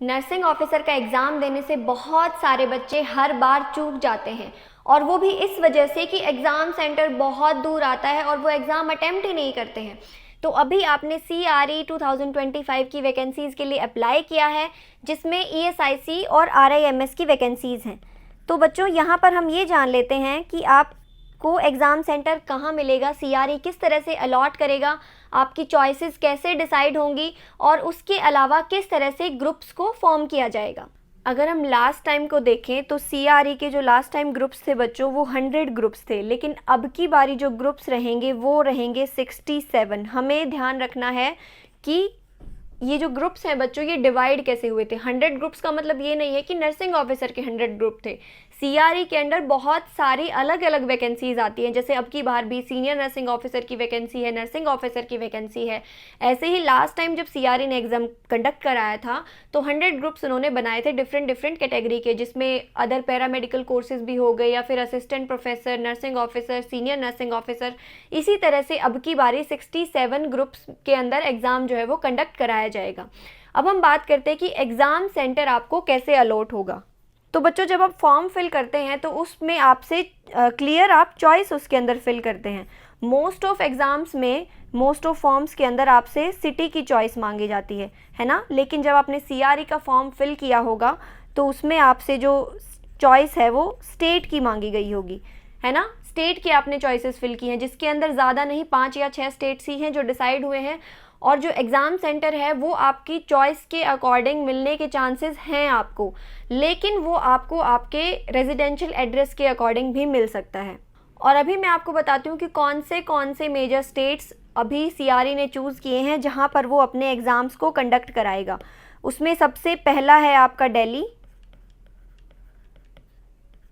Nursing officer का exam देने से बहुत सारे बच्चे हर बार चूक जाते हैं, और वो भी इस वजह से कि एग्ज़ाम सेंटर बहुत दूर आता है और वो एग्ज़ाम अटेम्प्ट ही नहीं करते हैं। तो अभी आपने CRE 2025 की वैकेंसीज़ के लिए अप्लाई किया है, जिसमें ESIC और RIMS की वैकेंसीज़ हैं। तो बच्चों, यहाँ पर हम ये जान लेते हैं कि आपको एग्ज़ाम सेंटर कहाँ मिलेगा, CRE किस तरह से अलॉट करेगा, आपकी चॉइसेस कैसे डिसाइड होंगी, और उसके अलावा किस तरह से ग्रुप्स को फॉर्म किया जाएगा। अगर हम लास्ट टाइम को देखें तो CRE के जो लास्ट टाइम ग्रुप्स थे बच्चों, वो 100 ग्रुप्स थे, लेकिन अब की बारी जो ग्रुप्स रहेंगे वो रहेंगे 67। हमें ध्यान रखना है कि ये जो ग्रुप्स हैं बच्चों, ये डिवाइड कैसे हुए थे। 100 ग्रुप्स का मतलब ये नहीं है कि नर्सिंग ऑफिसर के 100 ग्रुप थे। CRE के अंडर बहुत सारी अलग अलग वैकेंसीज आती हैं, जैसे अब की बार भी सीनियर नर्सिंग ऑफिसर की वैकेंसी है, नर्सिंग ऑफिसर की वैकेंसी है। ऐसे ही लास्ट टाइम जब CRE ने एग्जाम कंडक्ट कराया था तो 100 ग्रुप्स उन्होंने बनाए थे डिफरेंट डिफरेंट कैटेगरी के, जिसमें अदर पैरामेडिकल कोर्सेज भी हो गए, या फिर assistant professor, nursing officer, senior nursing officer. इसी तरह से अब की बारी 67 ग्रुप्स के अंदर एग्ज़ाम जो है वो कंडक्ट कराया जाएगा। अब हम बात करते हैं कि एग्ज़ाम सेंटर आपको कैसे अलॉट होगा। तो बच्चों, जब आप फॉर्म फिल करते हैं तो उसमें आपसे क्लियर आप चॉइस उसके अंदर फिल करते हैं। मोस्ट ऑफ एग्ज़ाम्स में, मोस्ट ऑफ फॉर्म्स के अंदर आपसे सिटी की चॉइस मांगी जाती है ना। लेकिन जब आपने CRE का फॉर्म फिल किया होगा तो उसमें आपसे जो चॉइस है वो स्टेट की मांगी गई होगी, है ना। स्टेट की आपने चॉइसेस फिल की हैं, जिसके अंदर ज़्यादा नहीं 5 या 6 स्टेट्स ही हैं जो डिसाइड हुए हैं, और जो एग्ज़ाम सेंटर है वो आपकी चॉइस के अकॉर्डिंग मिलने के चांसेस हैं आपको, लेकिन वो आपको आपके रेजिडेंशियल एड्रेस के अकॉर्डिंग भी मिल सकता है। और अभी मैं आपको बताती हूँ कि कौन से मेजर स्टेट्स अभी CRE ने चूज़ किए हैं जहाँ पर वो अपने एग्ज़ाम्स को कंडक्ट कराएगा। उसमें सबसे पहला है आपका दिल्ली,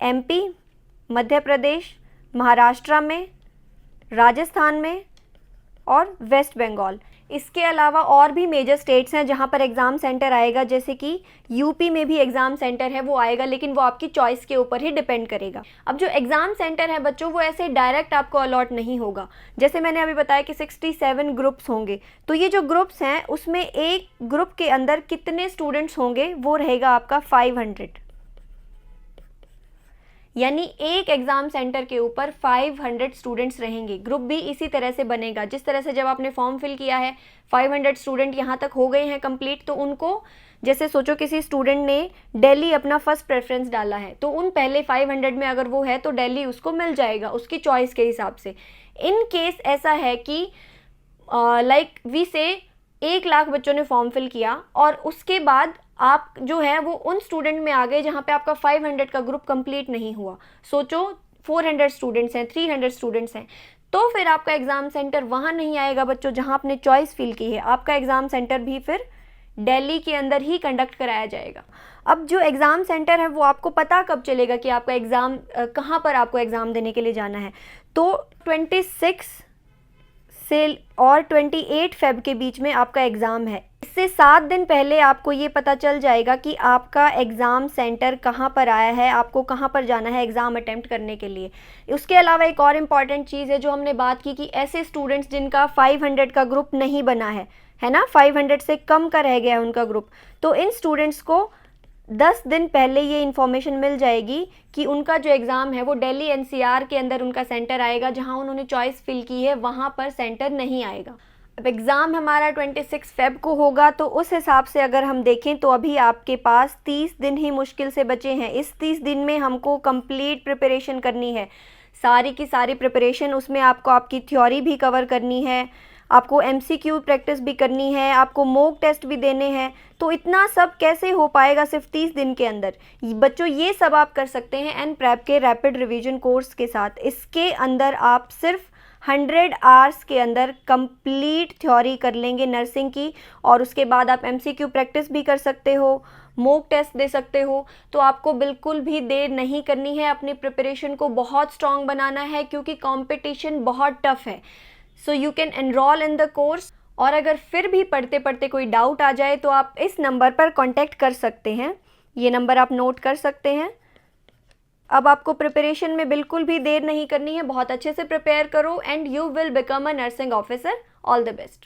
MP, मध्य प्रदेश, महाराष्ट्र में, राजस्थान में और वेस्ट बंगाल। इसके अलावा और भी मेजर स्टेट्स हैं जहां पर एग्ज़ाम सेंटर आएगा, जैसे कि UP में भी एग्ज़ाम सेंटर है वो आएगा, लेकिन वो आपकी चॉइस के ऊपर ही डिपेंड करेगा। अब जो एग्ज़ाम सेंटर है बच्चों, वो ऐसे डायरेक्ट आपको अलॉट नहीं होगा। जैसे मैंने अभी बताया कि 67 ग्रुप्स होंगे, तो ये जो ग्रुप्स हैं उसमें एक ग्रुप के अंदर कितने स्टूडेंट्स होंगे वो रहेगा आपका 500, यानी एक एग्ज़ाम सेंटर के ऊपर 500 स्टूडेंट्स रहेंगे। ग्रुप भी इसी तरह से बनेगा, जिस तरह से जब आपने फॉर्म फिल किया है 500 स्टूडेंट यहाँ तक हो गए हैं कंप्लीट, तो उनको, जैसे सोचो किसी स्टूडेंट ने दिल्ली अपना फर्स्ट प्रेफरेंस डाला है, तो उन पहले 500 में अगर वो है तो दिल्ली उसको मिल जाएगा उसकी चॉइस के हिसाब से। इन केस ऐसा है कि लाइक वी से 1 लाख बच्चों ने फॉर्म फिल किया और उसके बाद आप जो है वो उन स्टूडेंट में आ गए जहाँ पे आपका 500 का ग्रुप कंप्लीट नहीं हुआ। सोचो 400 स्टूडेंट्स हैं, 300 स्टूडेंट्स हैं, तो फिर आपका एग्ज़ाम सेंटर वहाँ नहीं आएगा बच्चों जहाँ आपने चॉइस फिल की है। आपका एग्ज़ाम सेंटर भी फिर दिल्ली के अंदर ही कंडक्ट कराया जाएगा। अब जो एग्ज़ाम सेंटर है वो आपको पता कब चलेगा कि आपका एग्ज़ाम कहाँ पर आपको एग्ज़ाम देने के लिए जाना है, तो 26 से और 28 फेब के बीच में आपका एग्ज़ाम है। इससे 7 दिन पहले आपको ये पता चल जाएगा कि आपका एग्ज़ाम सेंटर कहाँ पर आया है, आपको कहाँ पर जाना है एग्ज़ाम अटेम्प्ट करने के लिए। उसके अलावा एक और इम्पॉर्टेंट चीज़ है जो हमने बात की कि ऐसे स्टूडेंट्स जिनका 500 का ग्रुप नहीं बना है ना, 500 से कम का रह गया है उनका ग्रुप, तो इन स्टूडेंट्स को 10 दिन पहले ये इन्फॉर्मेशन मिल जाएगी कि उनका जो एग्ज़ाम है वो दिल्ली NCR के अंदर उनका सेंटर आएगा, जहां उन्होंने चॉइस फिल की है वहां पर सेंटर नहीं आएगा। अब एग्ज़ाम हमारा 26 फेब को होगा, तो उस हिसाब से अगर हम देखें तो अभी आपके पास 30 दिन ही मुश्किल से बचे हैं। इस 30 दिन में हमको कंप्लीट प्रिपरेशन करनी है, सारी की सारी प्रिपरेशन। उसमें आपको आपकी थ्योरी भी कवर करनी है, आपको MCQ प्रैक्टिस भी करनी है, आपको मॉक टेस्ट भी देने हैं। तो इतना सब कैसे हो पाएगा सिर्फ 30 दिन के अंदर। बच्चों, ये सब आप कर सकते हैं NPrep के रैपिड रिवीजन कोर्स के साथ। इसके अंदर आप सिर्फ 100 आवर्स के अंदर कंप्लीट थ्योरी कर लेंगे नर्सिंग की, और उसके बाद आप MCQ प्रैक्टिस भी कर सकते हो, मॉक टेस्ट दे सकते हो। तो आपको बिल्कुल भी देर नहीं करनी है, अपनी प्रिपरेशन को बहुत स्ट्रॉन्ग बनाना है, क्योंकि कंपटीशन बहुत टफ है। So you can enrol in the course. और अगर फिर भी पढ़ते पढ़ते कोई डाउट आ जाए तो आप इस नंबर पर कांटेक्ट कर सकते हैं, ये नंबर आप नोट कर सकते हैं। अब आपको प्रिपरेशन में बिल्कुल भी देर नहीं करनी है, बहुत अच्छे से प्रिपेयर करो and you will become a nursing officer. All the best.